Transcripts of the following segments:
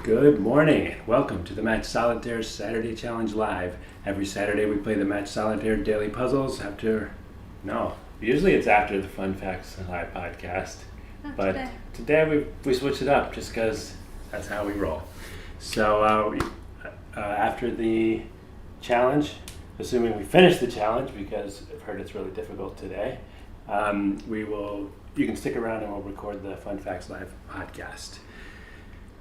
Good morning. Welcome to the Match Solitaire Saturday Challenge Live. Every Saturday we play the Match Solitaire Daily Puzzles usually it's after the Fun Facts Live podcast. But today we switched it up just because that's how we roll. So after the challenge, assuming we finish the challenge, because I've heard it's really difficult today, you can stick around and we'll record the Fun Facts Live podcast.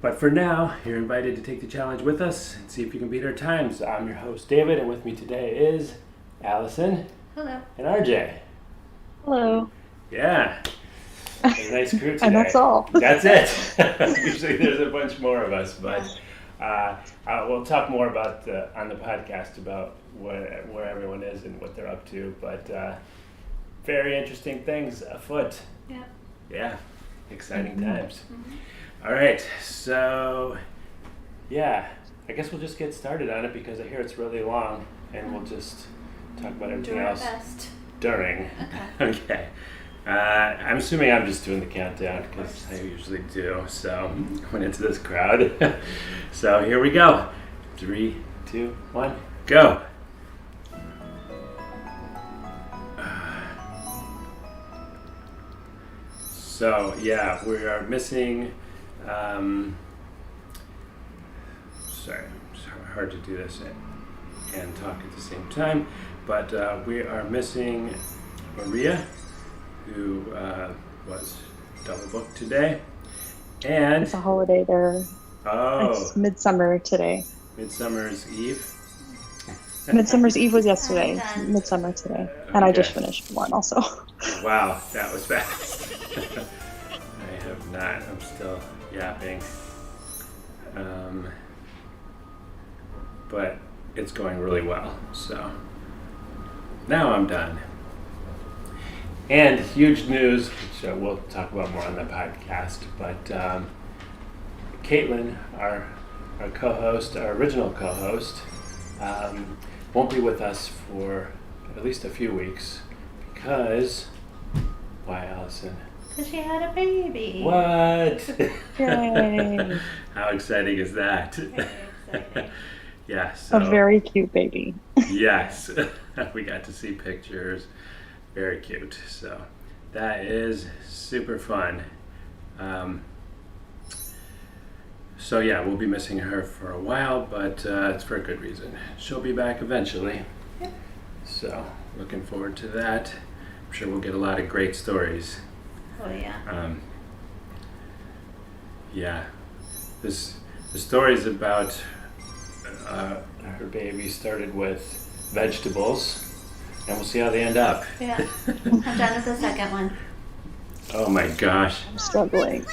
But for now, you're invited to take the challenge with us and see if you can beat our times. I'm your host, David, and with me today is Allison. Hello. And RJ. Hello. Yeah. A nice crew today. And that's all. That's it. Usually there's a bunch more of us, but we'll talk more about on the podcast about where everyone is and what they're up to. But very interesting things afoot. Yeah. Yeah. Exciting Mm-hmm. times. Mm-hmm. All right, so I guess we'll just get started on it because I hear it's really long, and we'll just talk about everything else during. Okay. I'm assuming I'm just doing the countdown because I usually do. So going into this crowd. So here we go. 3, 2, 1, go. So we are missing. Sorry, it's hard to do this and talk at the same time, but we are missing Maria, who was double booked today, and It's a holiday there. It's Midsummer today. Midsummer's Eve. Midsummer's Eve was yesterday. It's Midsummer today. And I just finished one also. Wow, that was fast. I have not. I'm still yapping. But it's going really well. So now I'm done. And huge news, which we'll talk about more on the podcast, but Caitlin, our co-host, our original co-host, won't be with us for at least a few weeks because, why, Allison? Because she had a baby. What? Yay. How exciting is that? Very exciting. Yeah, so. A very cute baby. Yes, we got to see pictures. Very cute. So that is super fun. So yeah, we'll be missing her for a while, but it's for a good reason. She'll be back eventually. Yep. So looking forward to that. I'm sure we'll get a lot of great stories. Oh yeah. Yeah, the stories about her baby started with vegetables, and we'll see how they end up. Yeah. I'm done with the second one. Oh my gosh. I'm struggling.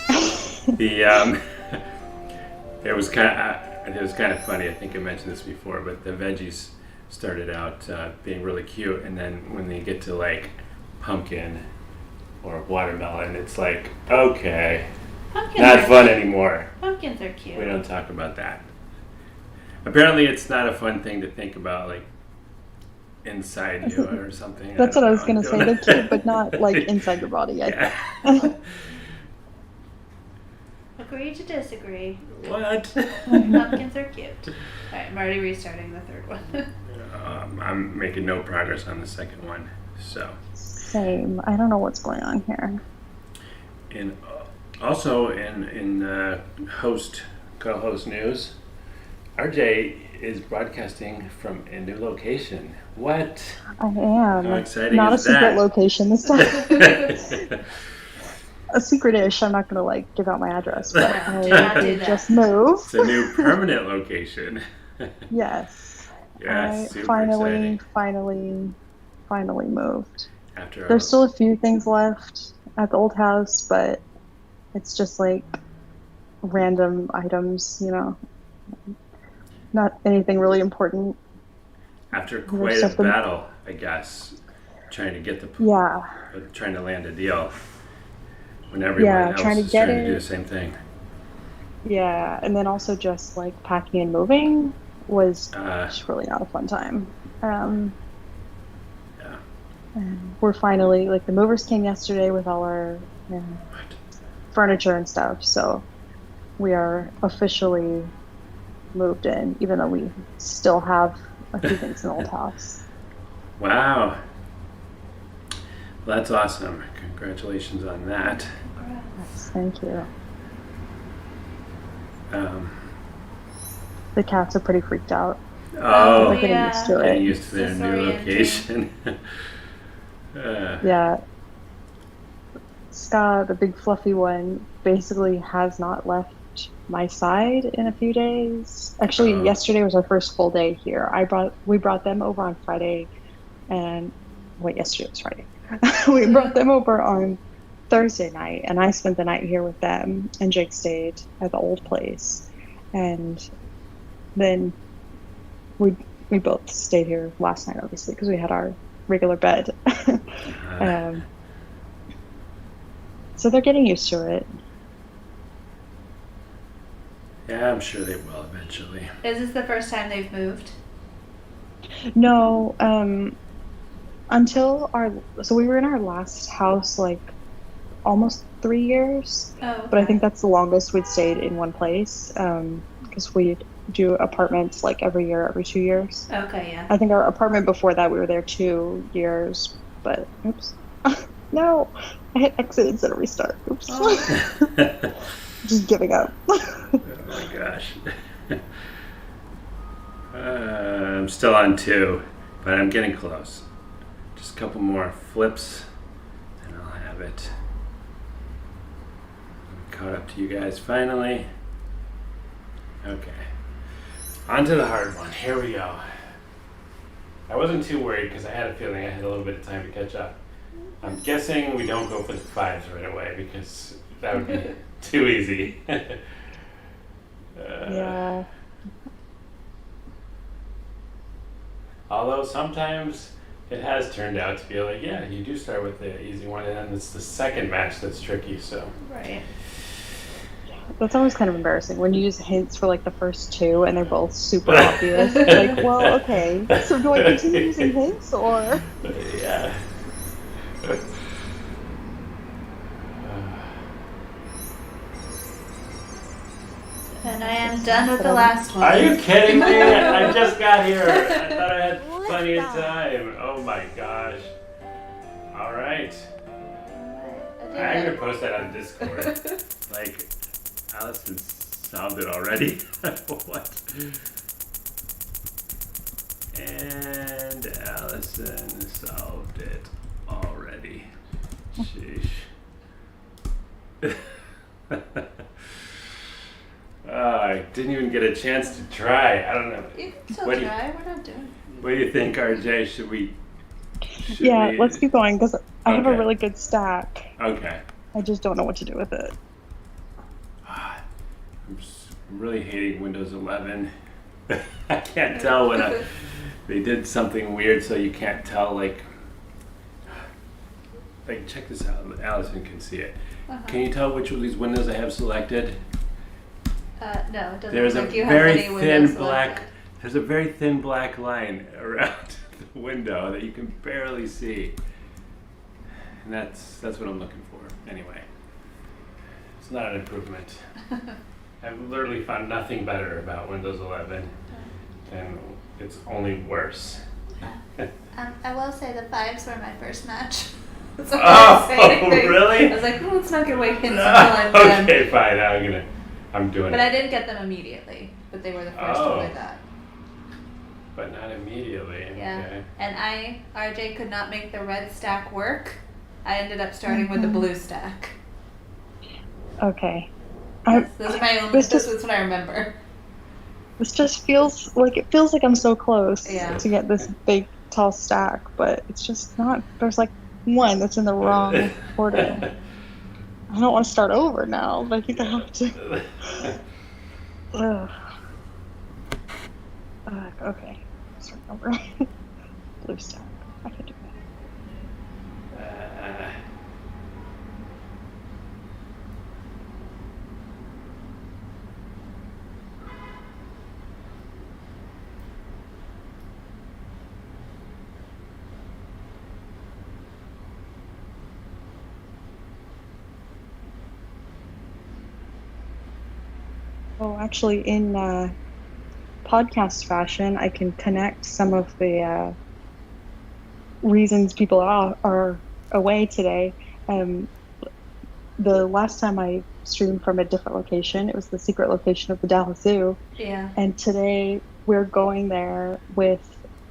It was kind of funny. I think I mentioned this before, but the veggies started out being really cute, and then when they get to like pumpkin or watermelon, it's like, okay, Pumpkins not are fun cute. anymore. Pumpkins are cute. We don't talk about that. Apparently, it's not a fun thing to think about, like inside you or something. That's what I was don't gonna know. say. They're cute, but not like inside your body. Yeah. Agree to disagree. What? Pumpkins are cute. Alright, I'm already restarting the third one. I'm making no progress on the second one. So, Same. I don't know what's going on here. and also in co-host news, RJ is broadcasting from a new location. What? I am. How exciting Not is a secret that? location this time. A secret-ish. I'm not gonna like give out my address, but Do not I do did that. just moved. It's a new permanent location. Yes. Yeah, I super finally exciting. moved. After There's still a few things left at the old house, but it's just like random items, not anything really important. after There's quite a something- battle, I guess, trying to get Yeah. trying to land a deal when everyone else trying to is get trying to do it. the same thing. Yeah, and then also just like packing and moving was Uh, just really not a fun time. yeah. And we're finally like the movers came yesterday with all our What? furniture and stuff, so we are officially moved in, even though we still have a few things in the old house. Wow. Well, that's awesome. Congratulations on that. Yes, thank you. Um, The cats are pretty freaked out. oh, They're getting used to getting it. used to their new Disorienting. location. Yeah. Scott, the big fluffy one, basically has not left my side in a few days. Actually, Oh. yesterday was our first full day here. We brought them over on Friday, and yesterday was Friday. We brought them over on Thursday night, and I spent the night here with them, and Jake stayed at the old place, and then we both stayed here last night, obviously, because we had our regular bed. So they're getting used to it. Yeah, I'm sure they will eventually. Is this the first time they've moved? No, so we were in our last house like almost 3 years, Oh, but I think that's the longest we'd stayed in one place, because we do apartments like every year, every 2 years. Okay, yeah. I think our apartment before that we were there 2 years, but oops. No, I hit exit instead of restart. Oops. Oh. Just giving up. Oh my gosh. I'm still on 2, but I'm getting close. Just a couple more flips and I'll have it. I'm caught up to you guys finally. Okay. On to the hard one. Here we go. I wasn't too worried because I had a feeling I had a little bit of time to catch up. I'm guessing we don't go for the 5s right away because that would be too easy. Yeah. Although sometimes it has turned out to be like, yeah, you do start with the easy one, and then it's the second match that's tricky. So Right. That's always kind of embarrassing when you use hints for like the first two and they're both super obvious. Like, well, okay. So do I continue using hints or? Yeah. And I am done with the last one. Are you kidding me? I just got here. I thought I had plenty of time. Oh my gosh. All right. I'm gonna post that on Discord. Like, Allison solved it already. What? And Allison solved it already. Sheesh. I didn't even get a chance to try. I don't know. You can still What do try. We're not doing What do you think, RJ? Should we? Yeah, let's keep going because I have a Okay. really good stack. Okay. I just don't know what to do with it. I'm really hating Windows 11. I can't tell when they did something weird, so you can't tell. Like check this out. Allison can see it. Can you tell which of these windows I have selected? No, it doesn't There's look a like you very have any thin windows black. selected. There's a very thin black line around the window that you can barely see, and that's what I'm looking for. Anyway, it's not an improvement. I've literally found nothing better about Windows 11, and it's only worse. I will say the 5s were my first match. So Oh, anything. really? I was like, let's not give away hints until I'm done. Okay, fine. I'm doing But it. I didn't get them immediately. But they were the first Oh. one I got. But not immediately. Yeah. Okay. And RJ could not make the red stack work. I ended up starting with the blue stack. Okay. Those are my only. this This just- is what I remember. This just feels like I'm so close Yeah. to get this big tall stack, but it's just not. There's like one that's in the wrong order. I don't want to start over now, but I think I have to. Ugh. Okay. Start over. Blue stack. I can do that. Oh, actually, in podcast fashion, I can connect some of the reasons people are away today. The last time I streamed from a different location, it was the secret location of the Dallas Zoo. Yeah. And today we're going there with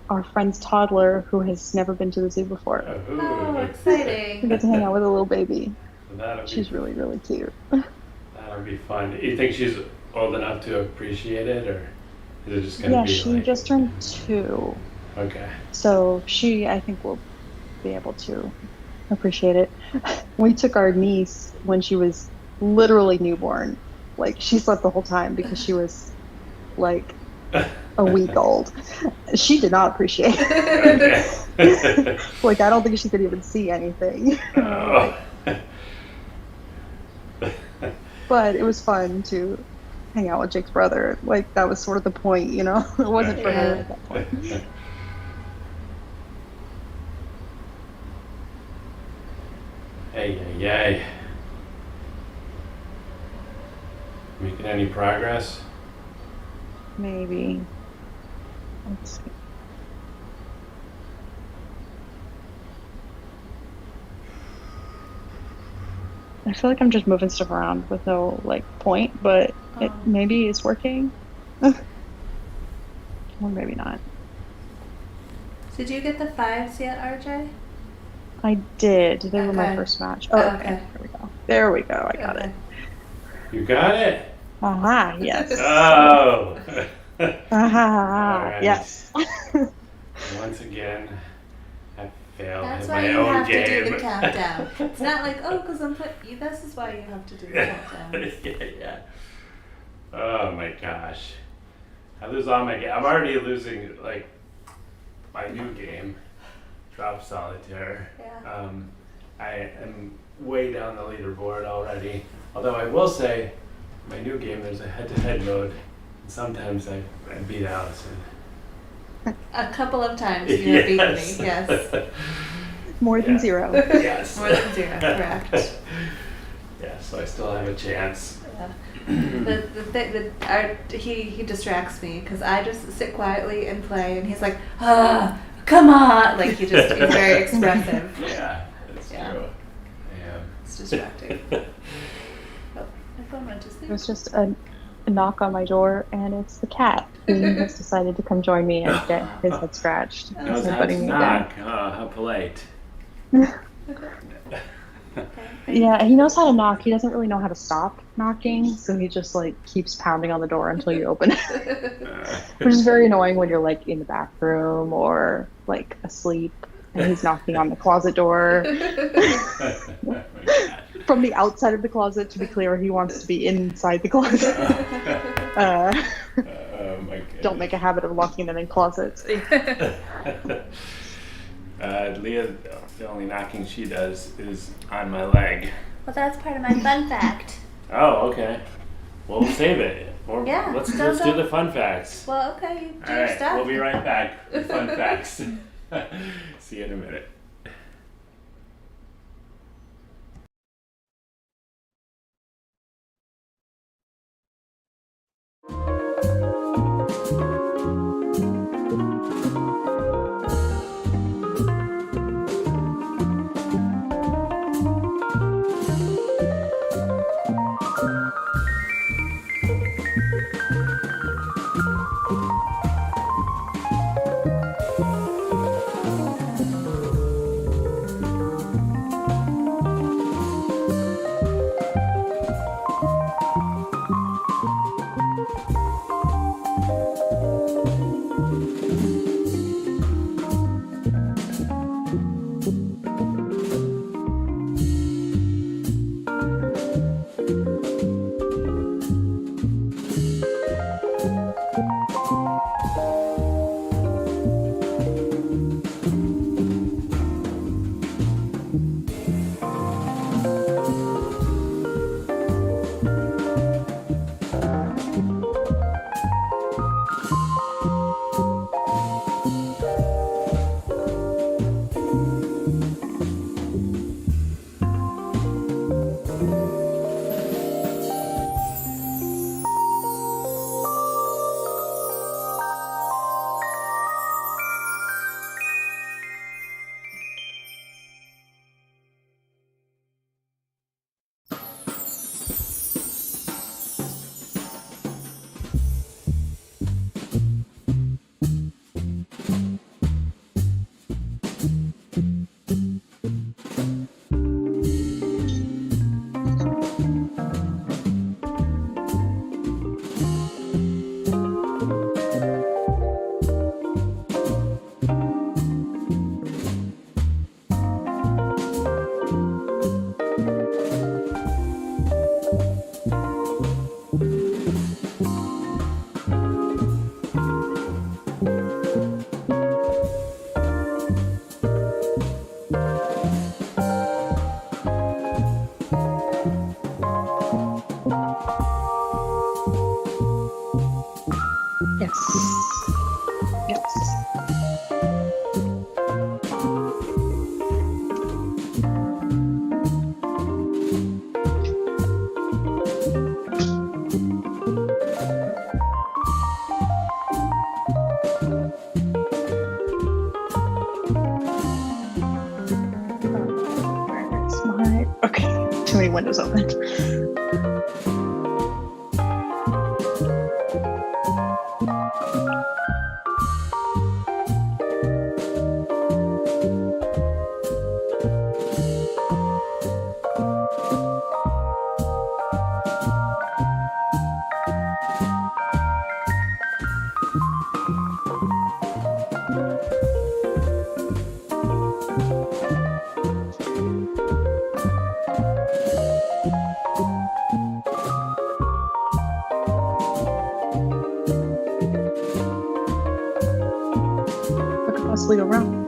our friend's toddler who has never been to the zoo before. Oh, We exciting. get to hang out with a little baby. That'll She's be, really, really cute. that'll be fun. You think she's old enough to appreciate it, or is it just gonna Yeah, be she like? just turned 2. Okay. So she, I think, will be able to appreciate it. We took our niece when she was literally newborn. Like, she slept the whole time because she was like a week old. She did not appreciate it. Okay. Like, I don't think she could even see anything. Oh. But it was fun to hang out with Jake's brother. Like, that was sort of the point, you know? It wasn't for her at that point. Hey. Making any progress? Maybe. Let's see. I feel like I'm just moving stuff around with no like point, but it maybe is working. Or maybe not. Did you get the 5s yet, RJ? I did. They were my Okay. first match. Oh, Oh, okay. okay. There we go. There we go. I got it. You got it? Aha, yes. Oh! Aha, Alright. yes. Once again, I failed That's in why my you own have game. to do the countdown. It's not like, oh, because this is why you have to do the countdown. Yeah. Oh my gosh. I lose all my game. I'm already losing like my new game, Drop Solitaire. Yeah. I am way down the leaderboard already. Although I will say, my new game, there's a head-to-head mode. And sometimes I beat Allison. A couple of times you have beaten me, yes. More than 0. Yes. More than 0, correct. Yeah, so I still have a chance. Yeah. The thing that he distracts me because I just sit quietly and play, and he's like, come on, like he's very expressive. Yeah, that's Yeah. true. Yeah. It's distracting. Oh, my phone went to sleep. There's just a knock on my door, and it's the cat who has decided to come join me and get his head scratched. Knows So how putting to me knock. Oh, how polite. Yeah, he knows how to knock. He doesn't really know how to stop knocking, so he just like keeps pounding on the door until you open it. Which is very annoying when you're like in the bathroom or like asleep and he's knocking on the closet door. Oh my God. From the outside of the closet, to be clear, he wants to be inside the closet. Oh my God. Don't make a habit of locking them in closets. Leah, the only knocking she does is on my leg. Well, that's part of my fun fact. Oh, okay. Well, we'll save it. Or Yeah, let's so- do the fun facts. Well, okay, you do All your right, stuff. we'll be right back with fun facts. See you in a minute. Yes. Yes. Where's my... Okay, too many windows open. What could possibly go wrong?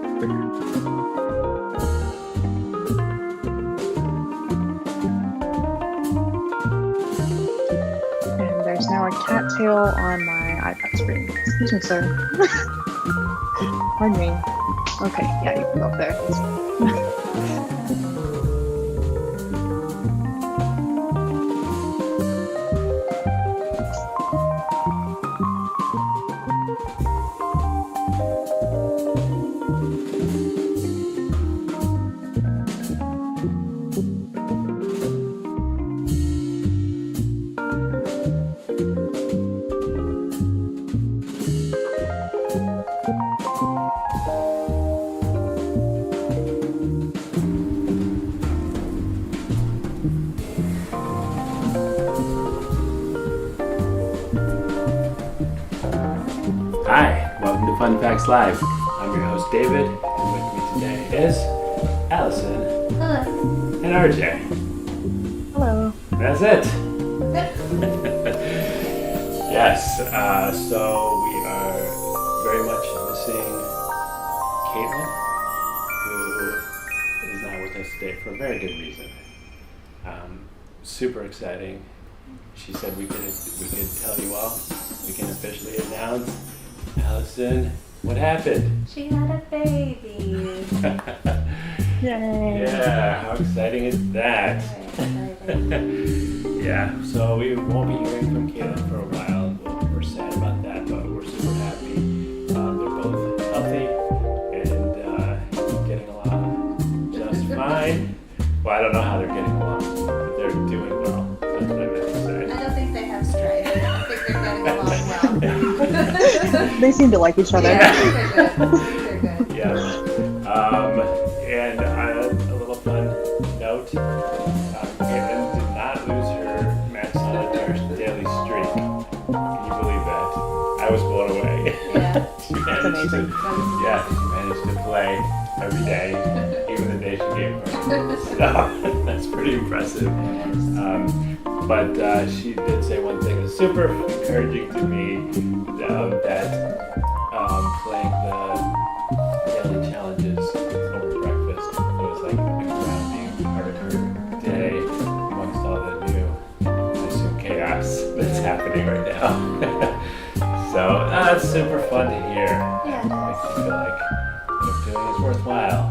cattail on my iPad screen. Excuse me, sir. Pardon me. Okay, yeah, you can go up there. Hi, welcome to Fun Facts Live. I'm your host David, and with me today is Allison Hello. and RJ. Hello. That's it. Yes, so we are very much missing Caitlin, who is not with us today for a very good reason. Super exciting. She said we could tell you all. We can officially announce, Allison, what happened? She had a baby. Yay. Yeah, how exciting is that? Very exciting. Yeah, so we won't be hearing from Caitlin for a while. We're sad about that, but we're super happy. They're both healthy and getting along just fine. Well, I don't know how they're getting along, but they're doing well. That's what I meant to say. I don't think they have strife. I think they're getting along well. They seem to like each other. Yeah, they're good. They're good. Yes. And a little fun note, Caitlin did not lose her Matt Solitaire's daily streak. Can you believe that? I was blown away. Yeah. She managed amazing. she managed to play every day, even the day she gave birth. So that's pretty impressive. But she did say one thing that's super encouraging to me, that playing the daily challenges over breakfast was like a grounding part of her day amongst all the new, I assume, chaos that's happening right now. So that's super fun to hear. Yeah, it Makes does. me feel like what I'm doing is worthwhile.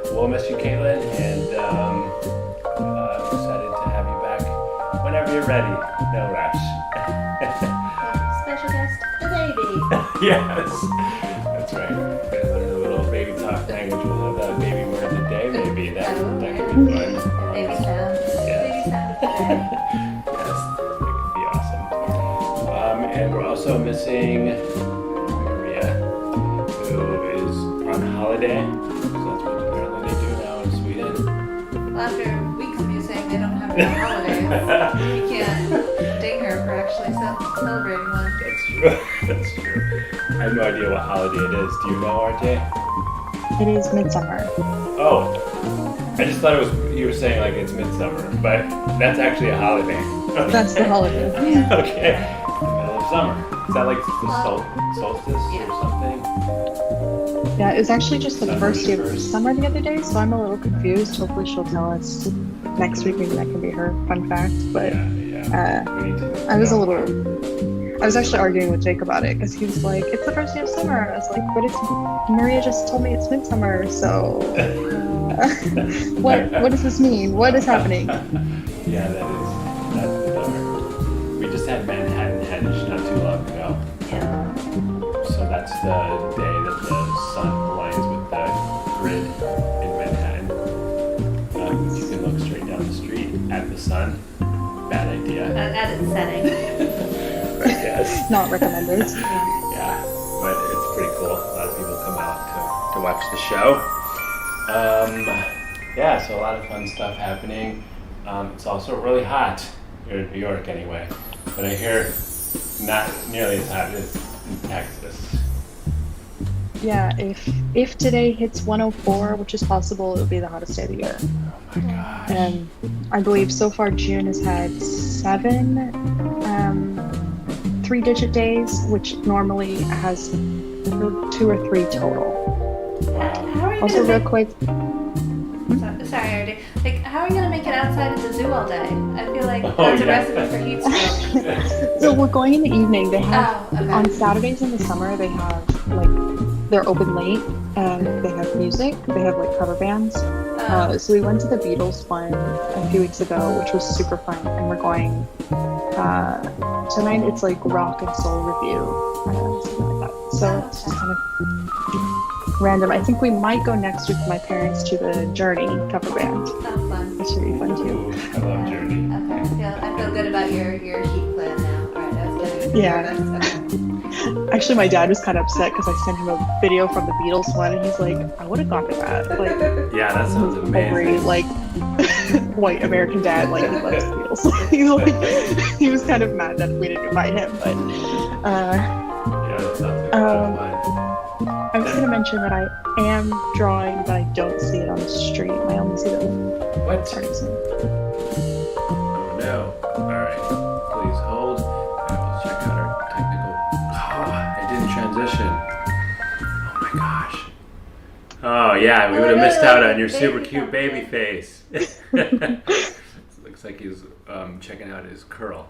So we'll miss you, Caitlin, and I'm excited to have you back whenever you're ready. No rush. Special guest, the baby. Yes, that's right. Gonna learn a little baby talk language. We'll have the baby word of the day, maybe. That could be fun. Baby sound. Baby sound of the day. Yes, that could be awesome. And we're also missing Maria, who is on holiday, because that's what apparently they do now in Sweden. Well, after weeks of you saying they don't have any holidays, you can't ding her for actually celebrating one. That's true. That's true. I have no idea what holiday it is. Do you know, RJ? It is midsummer. Oh, I just thought it was, you were saying like it's midsummer, but that's actually a holiday. That's the holiday. Yeah. Okay. The middle of summer. Is that like the solstice Yeah. or something? Yeah, it was actually just the Summer first day of first. summer the other day, so I'm a little confused. Hopefully she'll tell us next week. Maybe that can be her fun fact. But Yeah. We need to I was a know. little... I was actually arguing with Jake about it because he was like, it's the first day of summer. I was like, but it's... Maria just told me it's midsummer, so... what does this mean? What is happening? Yeah, that's bizarre. We just had Manhattan Henge not too long ago. Yeah. So that's the day that the sun aligns with the grid in Manhattan. You can look straight down the street at the sun. Bad idea. At its setting. But yes. Not recommended. Yeah, but it's pretty cool. A lot of people come out to watch the show. Yeah, so a lot of fun stuff happening. It's also really hot here in New York anyway, but I hear not nearly as hot as in Texas. Yeah, if today hits 104, which is possible, it'll be the hottest day of the year. Oh my gosh. And I believe so far June has had 7 3-digit days, which normally has 2 or 3 total. Wow. How are you Also, gonna real quick, Sorry, Artie. Like, how how are you gonna make it outside at the zoo all day? I feel like Oh, that's a yeah. recipe for heat stroke. So we're going in the evening. They have Oh, okay. on Saturdays in the summer. They have like they're open late and they have music. They have like cover bands. So we went to the Beatles one a few weeks ago, which was super fun. And we're going tonight. It's like rock and soul review, something like that. So it's just kind of random. I think we might go next week with my parents to the Journey cover band. That's fun. That should be fun too. Ooh, I love Journey. Okay, I feel good about your heat plan now. All right, I was getting Yeah. nervous. Okay. Actually, my dad was kind of upset because I sent him a video from the Beatles one, and he's like, "I would have gone to that." Like, Yeah, that sounds every amazing. like white American dad, like he loves the Beatles. He's like, he was kind of mad that we didn't invite him, but Yeah, that sounds like a lot of fun. I was gonna mention that I am drawing, but I don't see it on the street. I only see the What? starting soon. Oh no. Alright. Please hold. I will check out our technical. Oh, I didn't transition. Oh my gosh. Oh yeah, we would have missed out on your super cute baby face. Looks like he's checking out his curl.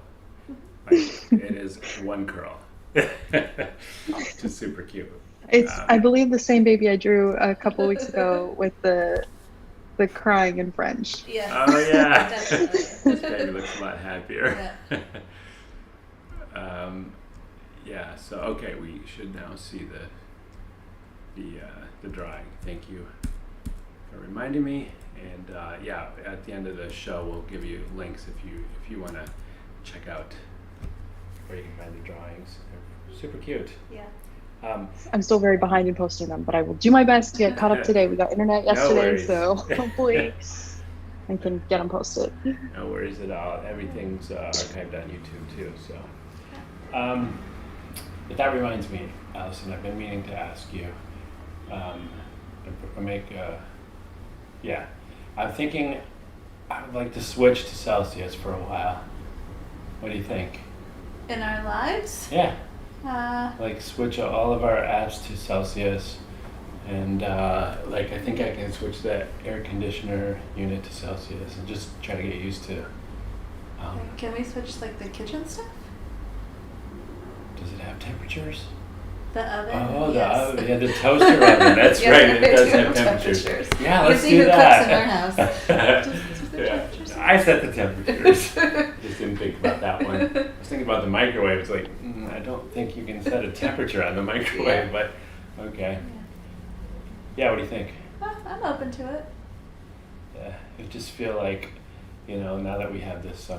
Like, it is one curl. Just super cute. It's, I believe, the same baby I drew a couple weeks ago with the crying in French. Yeah. Oh yeah. Definitely. This baby looks a lot happier. Yeah. Yeah. So okay, we should now see the drawing. Thank you for reminding me. And yeah, at the end of the show, we'll give you links if you want to check out where you can find the drawings. They're super cute. Yeah. I'm still very behind in posting them, but I will do my best to get caught up today. We got internet yesterday, worries. so hopefully I can get them posted. No worries at all. Everything's archived on YouTube too. So, but that reminds me, Allison. I've been meaning to ask you. I'm thinking I would like to switch to Celsius for a while. What do you think? In our lives? Yeah, Uh, like switch all of our apps to Celsius, and like I think I can switch the air conditioner unit to Celsius and just try to get used to. can we switch like the kitchen stuff? Does it have temperatures? The oven? Oh, the yes. oven. Yeah, the toaster oven. That's Yeah, right. It they does do have temperatures. Yeah, You let's see do who that. cooks in our house. Does the Yeah. temperatures? I set the temperatures. Just didn't think about that one. I was thinking about the microwave. It's like, I don't think you can set a temperature on the microwave, Yeah. but okay. Yeah, what do you think? I'm open to it. I just feel like, now that we have this,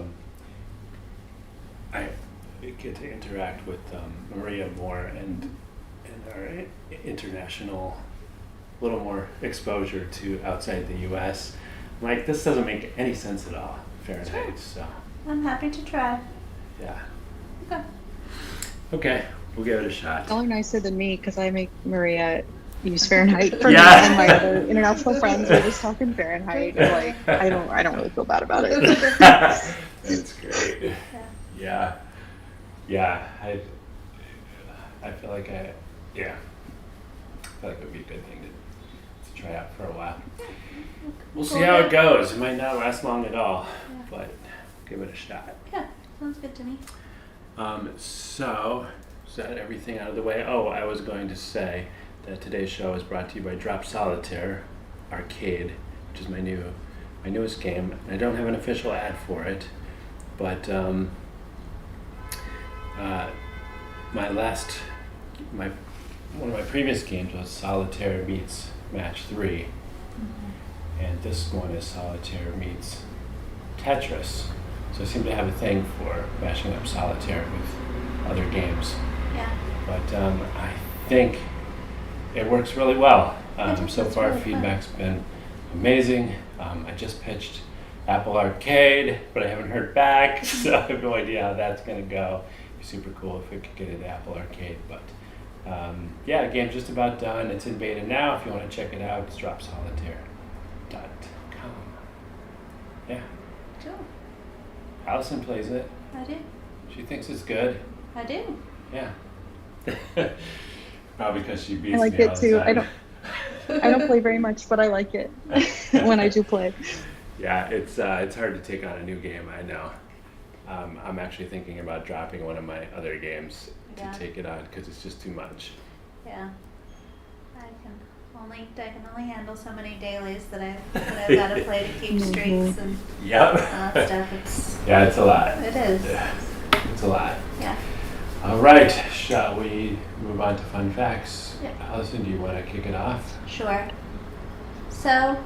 I get to interact with Maria more and our international, little more exposure to outside the U.S. Like, this doesn't make any sense at all, Fahrenheit, so, I'm happy to try. yeah. Okay. Okay, we'll give it a shot. Y'all are nicer than me because I make Maria use Fahrenheit for Yeah. me and my other international friends. We're just talking Fahrenheit. And, like, I don't really feel bad about it. That's great. Yeah. Yeah, I feel like I feel like it would be a good thing to try out for a while. We'll see how it goes. It might not last long at all, but give it a shot. Yeah, sounds good to me. So, is that everything out of the way? Oh, I was going to say that today's show is brought to you by Drop Solitaire Arcade, which is my newest game. I don't have an official ad for it, but one of my previous games was Solitaire meets Match 3, and this one is Solitaire meets Tetris. So I seem to have a thing for mashing up Solitaire with other games. Yeah. But I think it works really well. So It's far, really fun. feedback's been amazing. I just pitched Apple Arcade, but I haven't heard back, so I have no idea how that's going to go. It'd be super cool if we could get into Apple Arcade. But yeah, the game's just about done. It's in beta now. If you want to check it out, it's dropsolitaire.com. Yeah. Cool. Allison plays it. I do. She thinks it's good. I do. Yeah. Probably because she beats I like me it all the too. time. I don't play very much, but I like it when I do play. Yeah, it's hard to take on a new game. I know. I'm actually thinking about dropping one of my other games Yeah. to take it on because it's just too much. Yeah. I can only handle so many dailies that I've got to play to keep streaks and Yep. stuff. Yeah, it's a lot. It is. It's a lot. Yeah. All right, shall we move on to fun facts? Yeah. Allison, do you want to kick it off? Sure. So,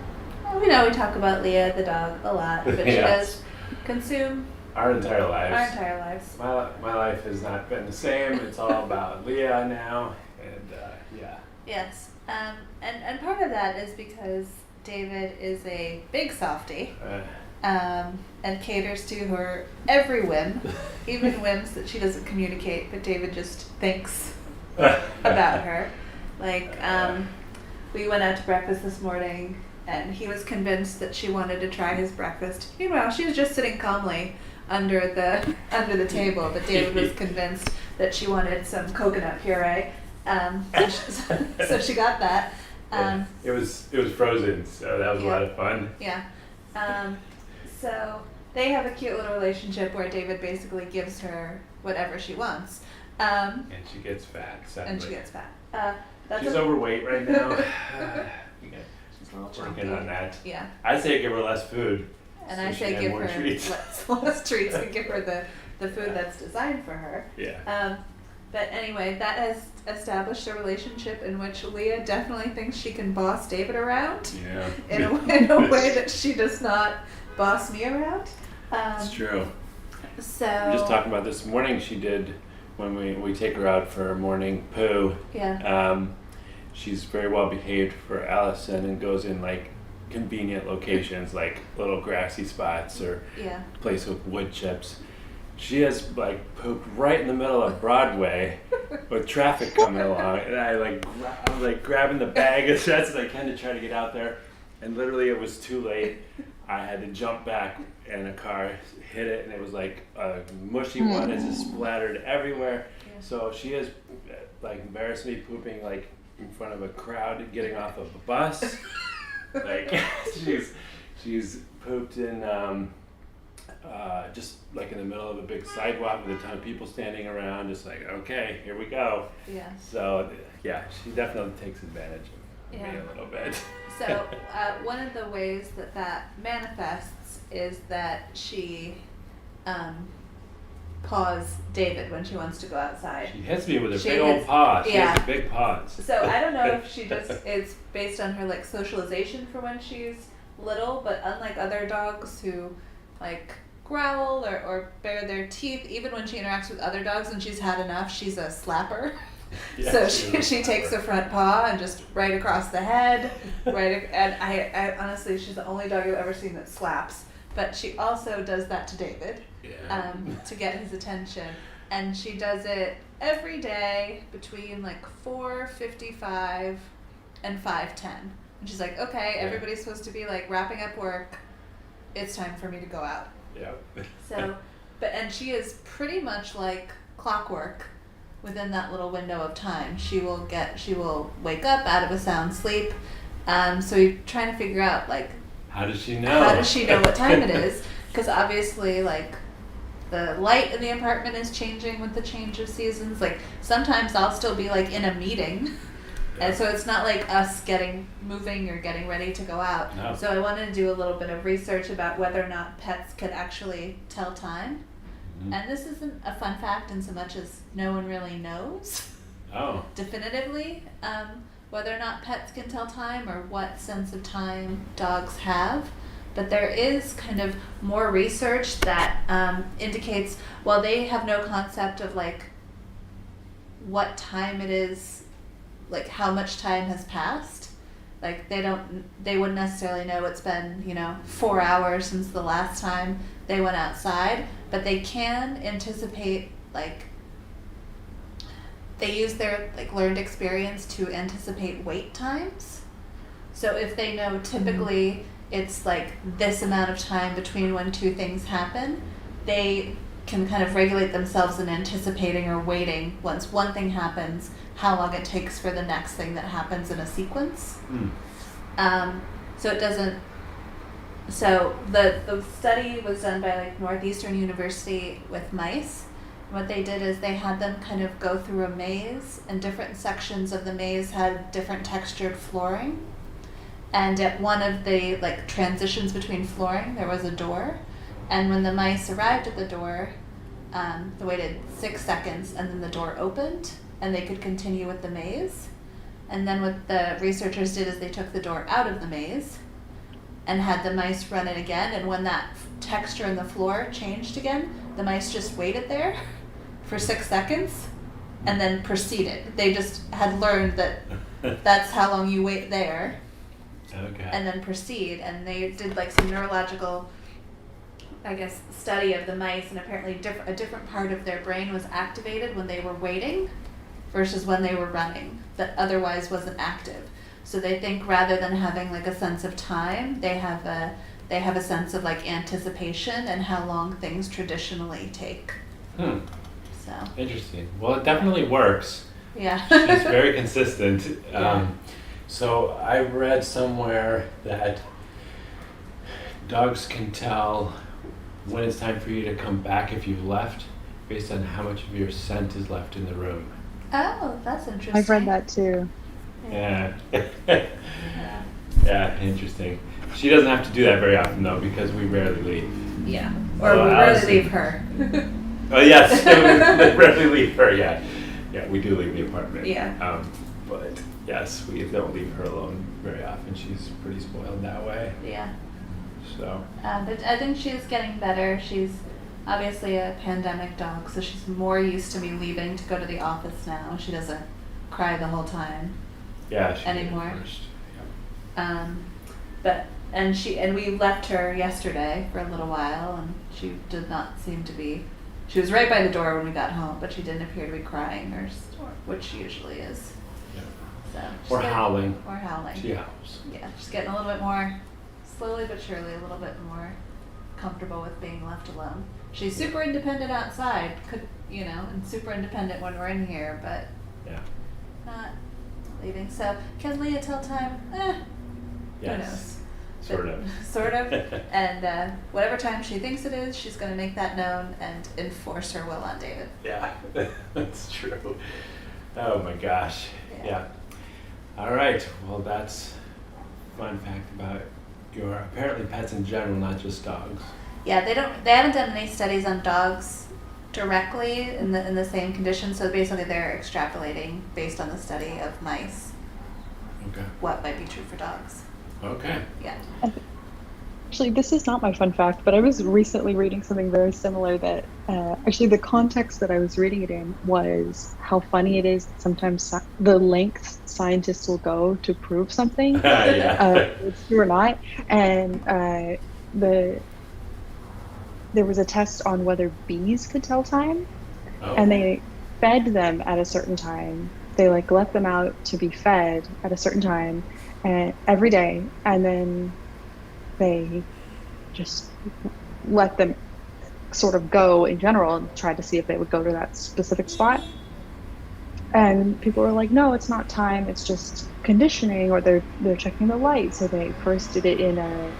we know we talk about Leah the dog a lot, but she Yes. does consume Our entire lives. our entire lives. My life has not been the same. It's all about Leah now, and yeah. Yes. And part of that is because David is a big softie. And caters to her every whim, even whims that she doesn't communicate, but David just thinks about her. Like, we went out to breakfast this morning, and he was convinced that she wanted to try his breakfast. Meanwhile, she was just sitting calmly under the table, but David was convinced that she wanted some coconut puree. So she got that. It was frozen, so that was a lot of fun. Yeah. So they have a cute little relationship where David basically gives her whatever she wants. And she gets fat, sadly. And she gets fat. She's overweight right now. She's a little Working chunky. on that. Yeah. I say give her less food. And so I she say can give have more her treats. less treats and give her the food that's designed for her. Yeah. But anyway, that has established a relationship in which Leah definitely thinks she can boss David around Yeah. in a way that she does not boss me around. It's true. So We were just talking about this morning. She did when we take her out for her morning poo. Yeah. She's very well behaved for Allison and goes in like convenient locations like little grassy spots or Yeah. place with wood chips. She has like pooped right in the middle of Broadway with traffic coming along, and I'm like grabbing the bag as fast as I can to try to get out there, and literally it was too late. I had to jump back, and a car hit it, and it was like a mushy one. It just splattered everywhere. Yeah. So she has like embarrassed me pooping like in front of a crowd getting off of a bus. Like she's pooped in just like in the middle of a big sidewalk with a ton of people standing around, just like, okay, here we go. Yeah. So yeah, she definitely takes advantage of me Yeah. a little bit. So one of the ways that manifests is that she paws David when she wants to go outside. She hits me with her She big old hits- paws. She yeah. has big paws. So I don't know if she just it's based on her like socialization for when she's little, but unlike other dogs who like growl or bare their teeth, even when she interacts with other dogs and she's had enough, she's a slapper. Yeah, So she she takes the front paw and just right across the head, and I honestly, she's the only dog I've ever seen that slaps. But she also does that to David, Yeah. to get his attention, and she does it every day between like 4:55 and 5:10. And she's like, okay, Yeah. everybody's supposed to be like wrapping up work. It's time for me to go out. Yeah. So, and she is pretty much like clockwork within that little window of time. She will wake up out of a sound sleep. So you're trying to figure out like, How does she know? how does she know what time it is? Because obviously like the light in the apartment is changing with the change of seasons. Like sometimes I'll still be like in a meeting. And so it's not like us moving or getting ready to go out. No. So I wanted to do a little bit of research about whether or not pets could actually tell time. Mhm. And this isn't a fun fact in so much as no one really knows Oh. definitively whether or not pets can tell time or what sense of time dogs have. But there is kind of more research that indicates, while they have no concept of like what time it is, like how much time has passed, like they wouldn't necessarily know it's been 4 hours since the last time they went outside, but they can anticipate, like they use their like learned experience to anticipate wait times. So if they know typically it's like this amount of time between when two things happen, they can kind of regulate themselves in anticipating or waiting once one thing happens, how long it takes for the next thing that happens in a sequence. Hmm. So it doesn't, So the study was done by like Northeastern University with mice. What they did is they had them kind of go through a maze, and different sections of the maze had different textured flooring. And at one of the like transitions between flooring, there was a door. And when the mice arrived at the door, they waited 6 seconds, and then the door opened, and they could continue with the maze. And then what the researchers did is they took the door out of the maze and had the mice run it again. And when that texture in the floor changed again, the mice just waited there for 6 seconds and then proceeded. They just had learned that that's how long you wait there. Okay. And then proceed. And they did like some neurological, I guess, study of the mice, and apparently a different part of their brain was activated when they were waiting versus when they were running that otherwise wasn't active. So they think rather than having like a sense of time, they have a sense of like anticipation and how long things traditionally take. So Interesting. Well, it definitely works. yeah. She's very consistent. Yeah. So I read somewhere that dogs can tell when it's time for you to come back if you've left based on how much of your scent is left in the room. Oh, that's interesting. I've read that too. Yeah. Yeah. Yeah, interesting. She doesn't have to do that very often though, because we rarely leave. Yeah. Or Oh, we Allison. rarely leave her. Oh yes, we rarely leave her. Yeah, yeah, we do leave the apartment. Yeah. But yes, we don't leave her alone very often. She's pretty spoiled that way. Yeah. So. But I think she's getting better. She's obviously a pandemic dog, so she's more used to me leaving to go to the office now. She doesn't cry the whole time. Yeah. She did Anymore. First. And we left her yesterday for a little while, and she did not seem to be. She was right by the door when we got home, but she didn't appear to be crying, which she usually is. Yeah. So she's Or getting- howling. Or howling. She howls. Yeah, she's getting a little bit more, slowly but surely, a little bit more comfortable with being left alone. She's super independent outside, and super independent when we're in here, but Yeah. not leaving. So can Leah tell time? Who knows? Yes. Sort But- of. Sort of. And whatever time she thinks it is, she's going to make that known and enforce her will on David. Yeah, that's true. Oh my gosh. Yeah. Yeah. All right. Well, that's a fun fact about your apparently pets in general, not just dogs. Yeah, they haven't done any studies on dogs directly in the same condition, so basically they're extrapolating based on the study of mice Okay. what might be true for dogs. Okay. Yeah. Actually, this is not my fun fact, but I was recently reading something very similar that actually the context that I was reading it in was how funny it is that sometimes the lengths scientists will go to prove something, Yeah. it's true or not. And there was a test on whether bees could tell time, Oh. and they fed them at a certain time. They like let them out to be fed at a certain time and every day, and then they just let them sort of go in general and tried to see if they would go to that specific spot. And people were like, no, it's not time, it's just conditioning, or they're checking the light. So they first did it in a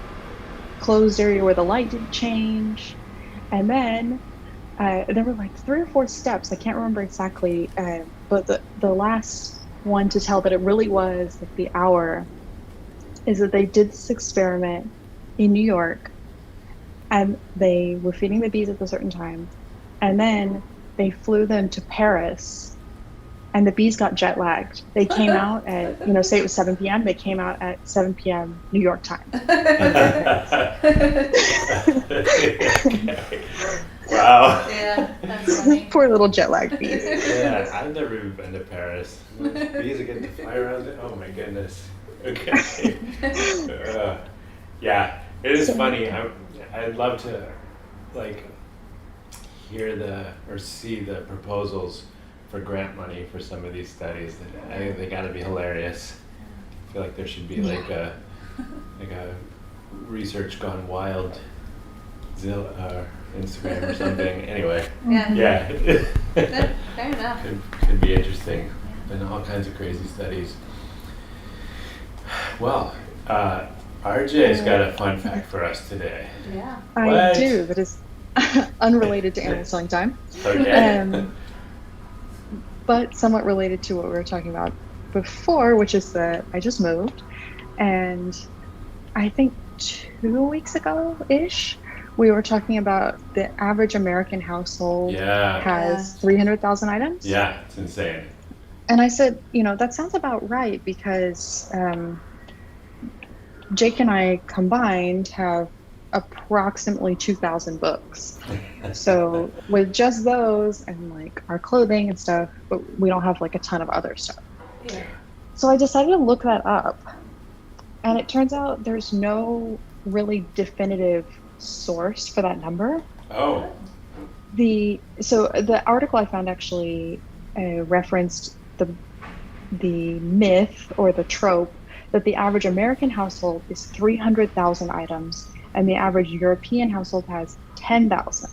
closed area where the light didn't change, and then there were like 3 or 4 steps, I can't remember exactly, but the last one to tell that it really was like the hour is that they did this experiment in New York, and they were feeding the bees at a certain time, and then they flew them to Paris, and the bees got jet lagged. They came out at, say it was 7 p.m., they came out at 7 p.m. New York time. Okay. Wow. Yeah, that's funny. Poor little jet lagged bees. Yeah, I've never even been to Paris. Those bees are getting to fly around it. Oh my goodness. Okay. Yeah, it is funny. I'd love to hear or see the proposals for grant money for some of these studies. I think they got to be hilarious. I feel like there should be like a research gone wild Instagram or something. Anyway, Yeah. yeah. Fair enough. Could be interesting. Been all kinds of crazy studies. Well, RJ's got a fun fact for us today. Yeah. I What? do. That is unrelated to animal selling time, Okay. but somewhat related to what we were talking about before, which is that I just moved, and I think 2 weeks ago-ish, we were talking about the average American household Yeah. has 300,000 items. Yeah, it's insane. And I said, that sounds about right because Jake and I combined have approximately 2,000 books. So with just those and like our clothing and stuff, but we don't have like a ton of other stuff. Yeah. So I decided to look that up. And it turns out there's no really definitive source for that number. Oh. So the article I found actually referenced the myth or the trope that the average American household is 300,000 items and the average European household has 10,000.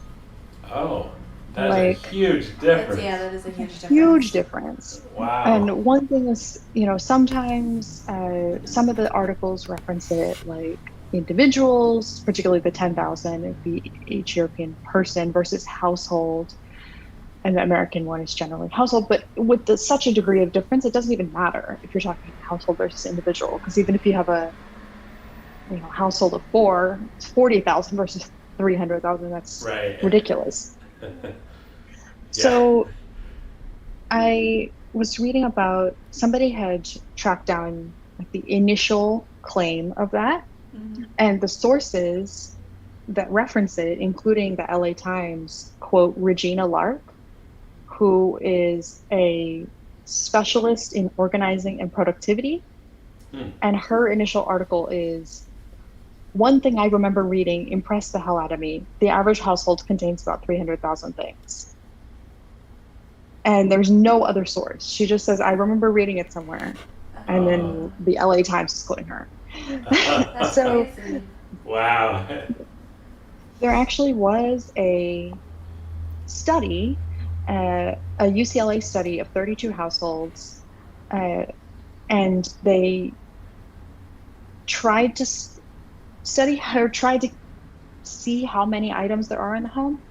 Oh. That's Like, a huge difference. That is a huge difference. Huge difference. Wow. And one thing is, sometimes some of the articles reference it like individuals, particularly the 10,000, it'd be each European person versus household. And the American one is generally household, but with such a degree of difference, it doesn't even matter if you're talking household versus individual, because even if you have a household of 4, it's 40,000 versus 300,000. That's right. ridiculous. Yeah. So I was reading about somebody had tracked down like the initial claim of that, and the sources that reference it, including the LA Times, quote Regina Lark, who is a specialist in organizing and productivity. And her initial article is, one thing I remember reading impressed the hell out of me. The average household contains about 300,000 things. And there's no other source. She just says, I remember reading it somewhere. And then the LA Times is quoting her. That's So, crazy. Wow. there actually was a study, a UCLA study of 32 households, and they tried to tried to see how many items there are in the home,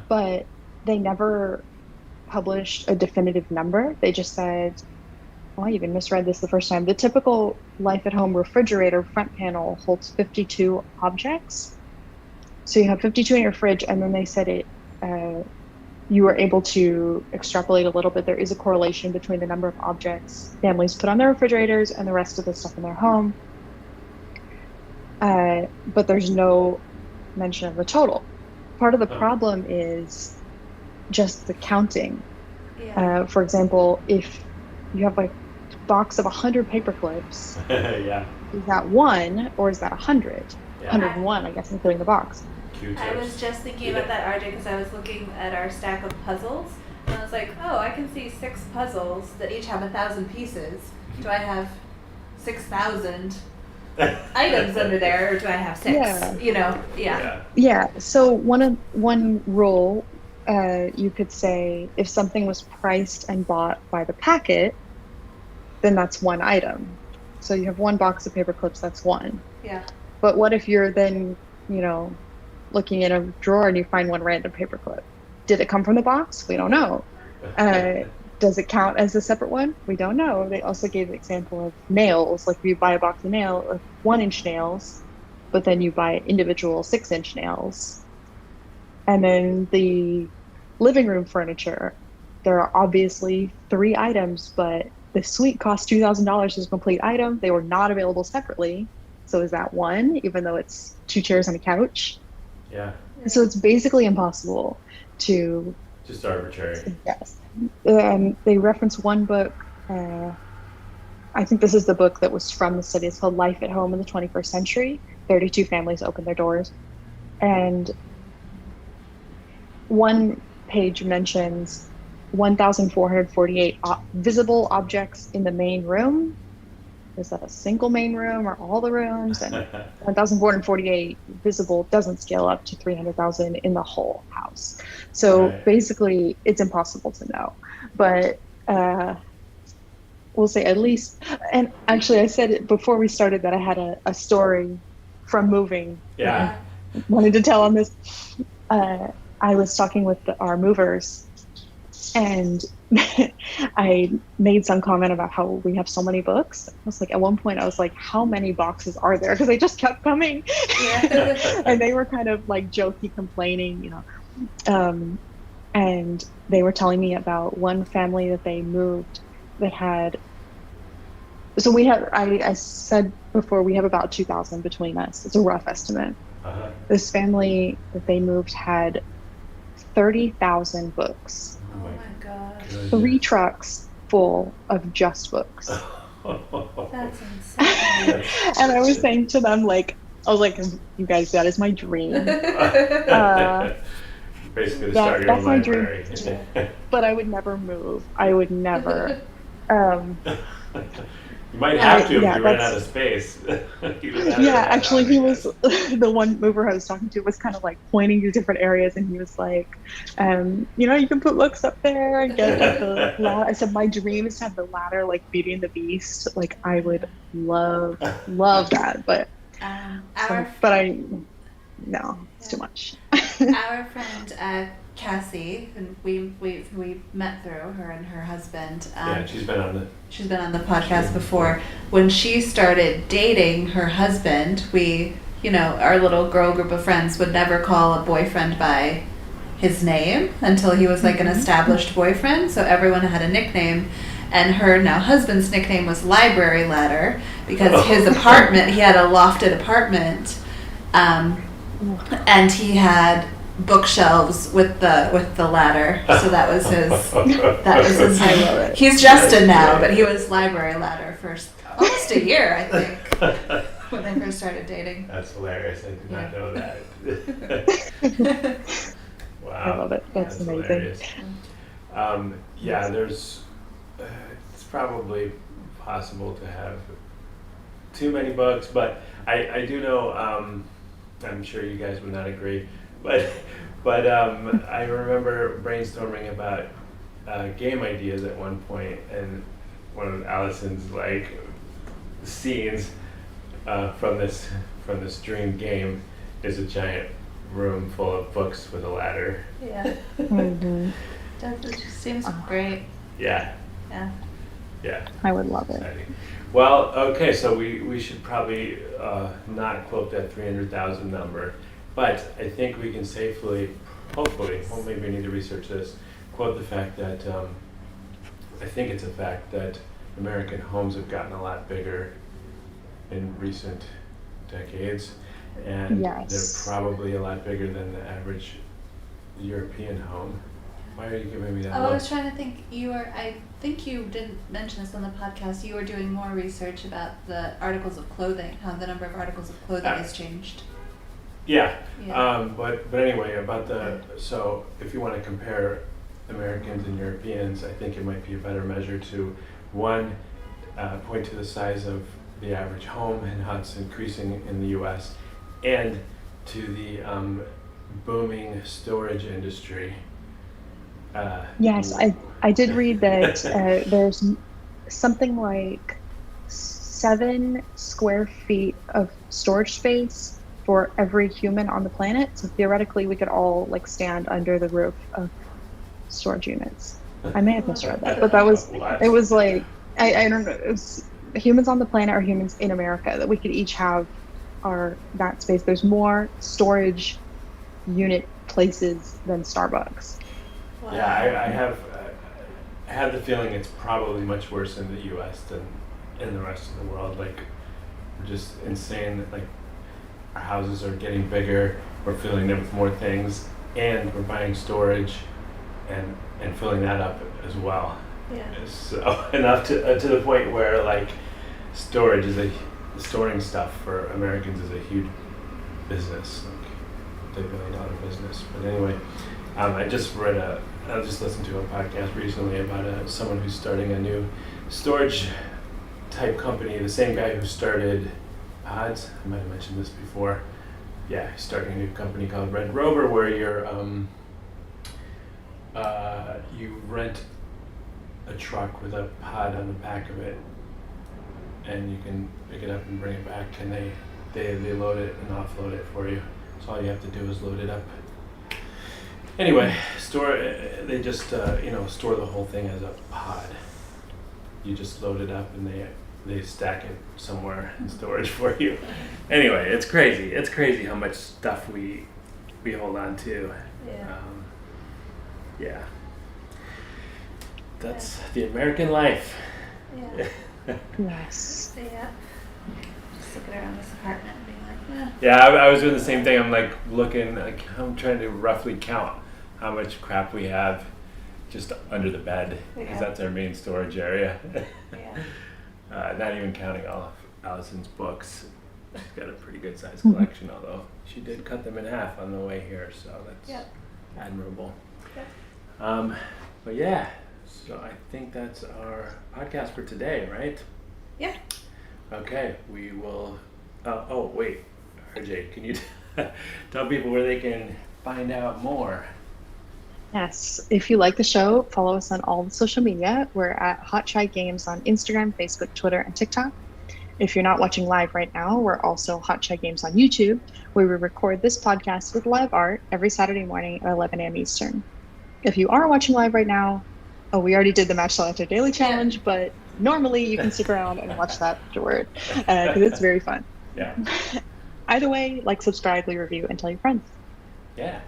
but they never published a definitive number. They just said, well, I even misread this the first time. The typical life at home refrigerator front panel holds 52 objects. So you have 52 in your fridge, and then they said you were able to extrapolate a little bit. There is a correlation between the number of objects families put on their refrigerators and the rest of the stuff in their home. But there's no mention of the total. Part of the problem is just the counting. Yeah. For example, if you have like a box of 100 paper clips, Yeah. is that 1 or is that 100? Yeah. 101, I guess, including the box. I was just thinking about that, RJ, because I was looking at our stack of puzzles, and I was like, oh, I can see 6 puzzles that each have 1,000 pieces. Do I have 6,000 items under there, or do I have 6? Yeah. Yeah. So one rule, you could say, if something was priced and bought by the packet, then that's 1 item. So you have 1 box of paper clips, that's 1. Yeah. But what if you're then, looking in a drawer and you find 1 random paper clip? Did it come from the box? We don't know. Does it count as a separate one? We don't know. They also gave the example of nails. Like if you buy a box of 1-inch nails, but then you buy individual 6-inch nails. And then the living room furniture, there are obviously 3 items, but the suite cost $2,000 as a complete item. They were not available separately. So is that 1, even though it's 2 chairs and a couch? Yeah. So it's basically impossible to... Just arbitrary. Yes. They reference one book. I think this is the book that was from the study. It's called Life at Home in the 21st Century. 32 families opened their doors. And one page mentions 1,448 visible objects in the main room. Is that a single main room or all the rooms? And 1,448 visible doesn't scale up to 300,000 in the whole house. So basically, it's impossible to know. But we'll say at least. And actually, I said it before we started that I had a story from moving that I Yeah. wanted to tell on this. Uh, I was talking with our movers, and I made some comment about how we have so many books. I was like, at one point, I was like, how many boxes are there? Because they just kept coming. Yeah. And they were kind of like jokey complaining, you know. And they were telling me about one family that they moved that had, so we have, I said before, we have about 2,000 between us. It's a rough estimate. Uh-huh. This family that they moved had 30,000 books, Oh my gosh. 3 trucks full of just books. That's insane. And I was saying to them, like, I was like, you guys, that is my dream. Basically, to start your own That's my dream. library. But I would never move. I would never. You might have to if yeah, you run out of space. Yeah, actually, he was the one mover I was talking to was kind of like pointing to different areas, and he was like, you know, you can put books up there and get like the ladder. I said, my dream is to have the ladder like Beauty and the Beast. Like, I would love that, but no, it's too much. Our friend Cassie, and we met through her and her husband. Yeah, she's been on the podcast before. When she started dating her husband, we, you know, our little girl group of friends would never call a boyfriend by his name until he was like an established boyfriend. So everyone had a nickname. And her now husband's nickname was Library Ladder because his apartment, he had a lofted apartment. And he had bookshelves with the ladder, so that was his. I love it. He's Justin now, but he was Library Ladder for almost a year, I think, when they first started dating. That's hilarious. I did not know that. Wow, I love it. That's amazing. Yeah, there's. It's probably possible to have too many books, but I do know. I'm sure you guys would not agree, but I remember brainstorming about game ideas at one point, and one of Allison's like scenes from this dream game is a giant room full of books with a ladder. Yeah. That just seems great. Yeah. Yeah. I would love it. Exciting. Well, okay, so we should probably not quote that 300,000 number, but I think we can safely, hopefully, well, maybe we need to research this, quote the fact that I think it's a fact that American homes have gotten a lot bigger in recent decades, and they're probably a lot bigger than the average European home. Why are you giving me that I look? was trying to think. I think you didn't mention this on the podcast. You were doing more research about the articles of clothing, how the number of articles of clothing has changed. Yeah. But anyway, about so if you want to compare Americans and Europeans, I think it might be a better measure to one, point to the size of the average home and how it's increasing in the U.S., and to the booming storage industry. Yes, I did read that there's something like 7 square feet of storage space for every human on the planet. So theoretically, we could all like stand under the roof of storage units. I may have misread that, but it was like, I don't know, it was humans on the planet or humans in America, that we could each have that space. There's more storage unit places than Starbucks. Wow. Yeah, I have the feeling it's probably much worse in the U.S. than in the rest of the world. Like, we're just insane. Like, our houses are getting bigger. We're filling them with more things, and we're buying storage, and filling that up as well. Yeah. So enough to the point where like storing stuff for Americans is a huge business, like multi-billion-dollar business. But anyway, I just listened to a podcast recently about someone who's starting a new storage type company. The same guy who started Odds. I might have mentioned this before. Yeah, he's starting a new company called Red Rover, where you rent a truck with a pod on the back of it, and you can pick it up and bring it back, and they load it and offload it for you. So all you have to do is load it up. Anyway, they just store the whole thing as a pod. You just load it up and they stack it somewhere in storage for you. Anyway, it's crazy. It's crazy how much stuff we hold on to. Yeah. Yeah. That's the American life. Yeah. Yes. Yeah. Just looking around this apartment and being like, Yeah, I was doing the same thing. I'm like looking, like I'm trying to roughly count how much crap we have just under the bed, because Yeah. that's our main storage area. yeah. Not even counting all of Allison's books. She's got a pretty good sized Mhm. collection, although she did cut them in half on the way here, so that's Yep. admirable. Yep. But yeah, so I think that's our podcast for today, right? Yeah. Okay, we will. Oh, wait, RJ, can you tell people where they can find out more? Yes. If you like the show, follow us on all the social media. We're at Hot Chai Games on Instagram, Facebook, Twitter, and TikTok. If you're not watching live right now, we're also Hot Chai Games on YouTube, where we record this podcast with live art every Saturday morning at 11 a.m. Eastern. If you are watching live right now, we already did the Match Solitaire Daily Challenge, but normally you can stick around and watch that afterward, because it's very fun. Yeah. Either way, like, subscribe, leave a review, and tell your friends. Yeah.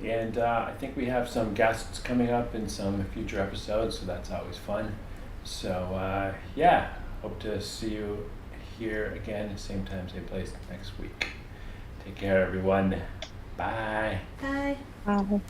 And I think we have some guests coming up in some future episodes, so that's always fun. So yeah, hope to see you here again, same time, same place next week. Take care, everyone. Bye. Bye. Bye.